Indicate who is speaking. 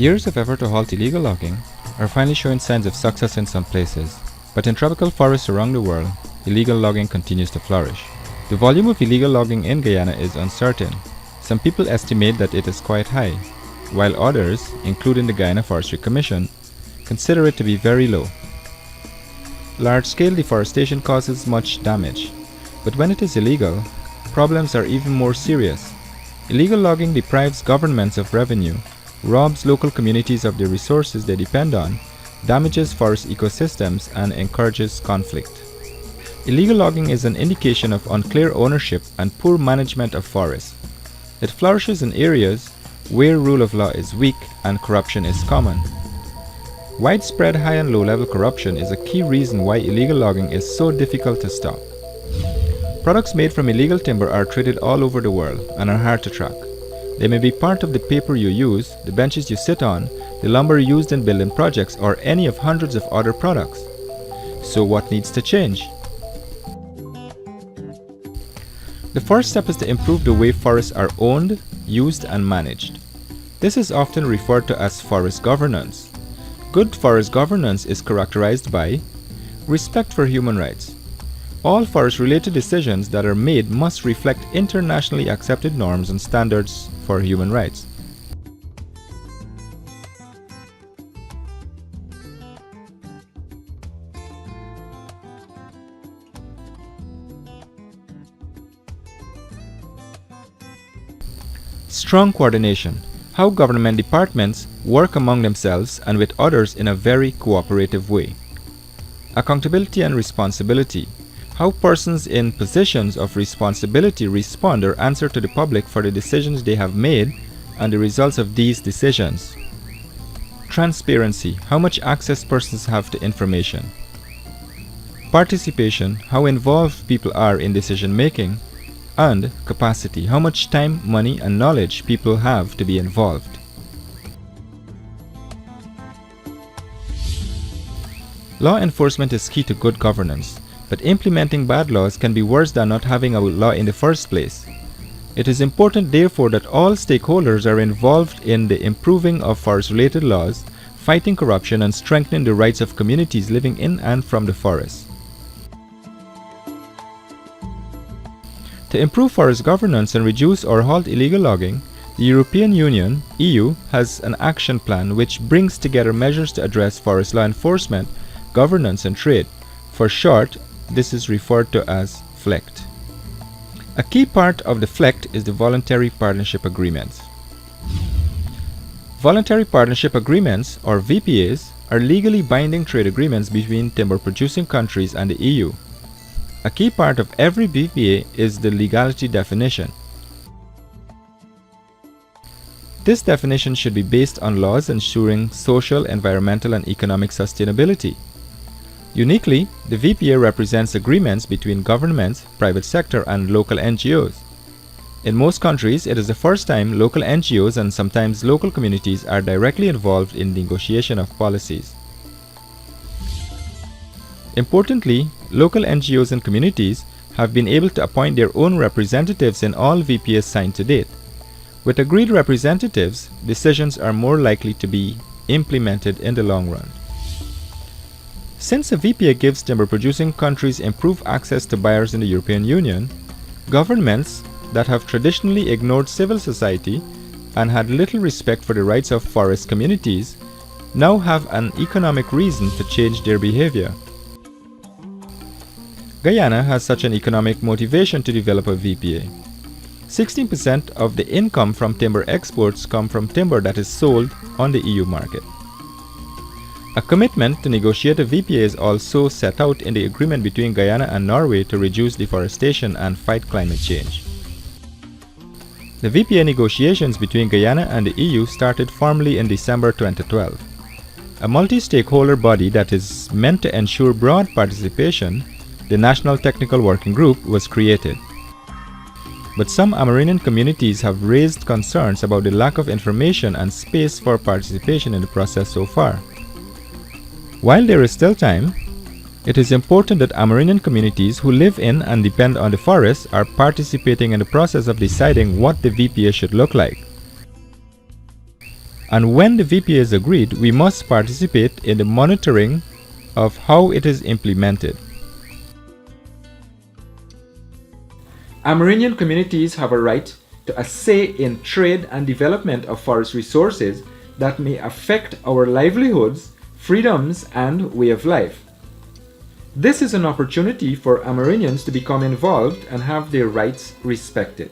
Speaker 1: Years of effort to halt illegal logging are finally showing signs of success in some places, but in tropical forests around the world, illegal logging continues to flourish. The volume of illegal logging in Guyana is uncertain. Some people estimate that it is quite high, while others, including the Guyana Forestry Commission, consider it to be very low. Large-scale deforestation causes much damage, but when it is illegal, problems are even more serious. Illegal logging deprives governments of revenue, robs local communities of the resources they depend on, damages forest ecosystems, and encourages conflict. Illegal logging is an indication of unclear ownership and poor management of forests. It flourishes in areas where rule of law is weak and corruption is common. Widespread high and low-level corruption is a key reason why illegal logging is so difficult to stop. Products made from illegal timber are traded all over the world and are hard to track. They may be part of the paper you use, the benches you sit on, the lumber used in building projects, or any of hundreds of other products. So what needs to change? The first step is to improve the way forests are owned, used, and managed. This is often referred to as forest governance. Good forest governance is characterized by respect for human rights. All forest-related decisions that are made must reflect internationally accepted norms and standards for human rights. Strong coordination. How government departments work among themselves and with others in a very cooperative way. Accountability and responsibility. How persons in positions of responsibility respond or answer to the public for the decisions they have made and the results of these decisions. Transparency. How much access persons have to information. Participation. How involved people are in decision making. And capacity. How much time, money, and knowledge people have to be involved. Law enforcement is key to good governance, but implementing bad laws can be worse than not having a law in the first place. It is important, therefore, that all stakeholders are involved in the improving of forest-related laws, fighting corruption, and strengthening the rights of communities living in and from the forest. To improve forest governance and reduce or halt illegal logging, the European Union, EU, has an action plan which brings together measures to address forest law enforcement, governance, and trade. For short, this is referred to as FLEGT. A key part of the FLEGT is the Voluntary Partnership Agreements. Voluntary Partnership Agreements, or VPAs, are legally binding trade agreements between timber-producing countries and the EU. A key part of every VPA is the legality definition. This definition should be based on laws ensuring social, environmental, and economic sustainability. Uniquely, the VPA represents agreements between governments, private sector, and local NGOs. In most countries, it is the first time local NGOs and sometimes local communities are directly involved in the negotiation of policies. Importantly, local NGOs and communities have been able to appoint their own representatives in all VPAs signed to date. With agreed representatives, decisions are more likely to be implemented in the long run. Since a VPA gives timber-producing countries improved access to buyers in the European Union, governments that have traditionally ignored civil society and had little respect for the rights of forest communities now have an economic reason to change their behavior. Guyana has such an economic motivation to develop a VPA. 16% of the income from timber exports come from timber that is sold on the EU market. A commitment to negotiate a VPA is also set out in the agreement between Guyana and Norway to reduce deforestation and fight climate change. The VPA negotiations between Guyana and the EU started formally in December 2012. A multi-stakeholder body that is meant to ensure broad participation, the National Technical Working Group, was created. But some Amerindian communities have raised concerns about the lack of information and space for participation in the process so far. While there is still time, it is important that Amerindian communities who live in and depend on the forests are participating in the process of deciding what the VPA should look like. And when the VPA is agreed, we must participate in the monitoring of how it is implemented. Amerindian communities have a right to a say in trade and development of forest resources that may affect our livelihoods, freedoms, and way of life. This is an opportunity for Amerindians to become involved and have their rights respected.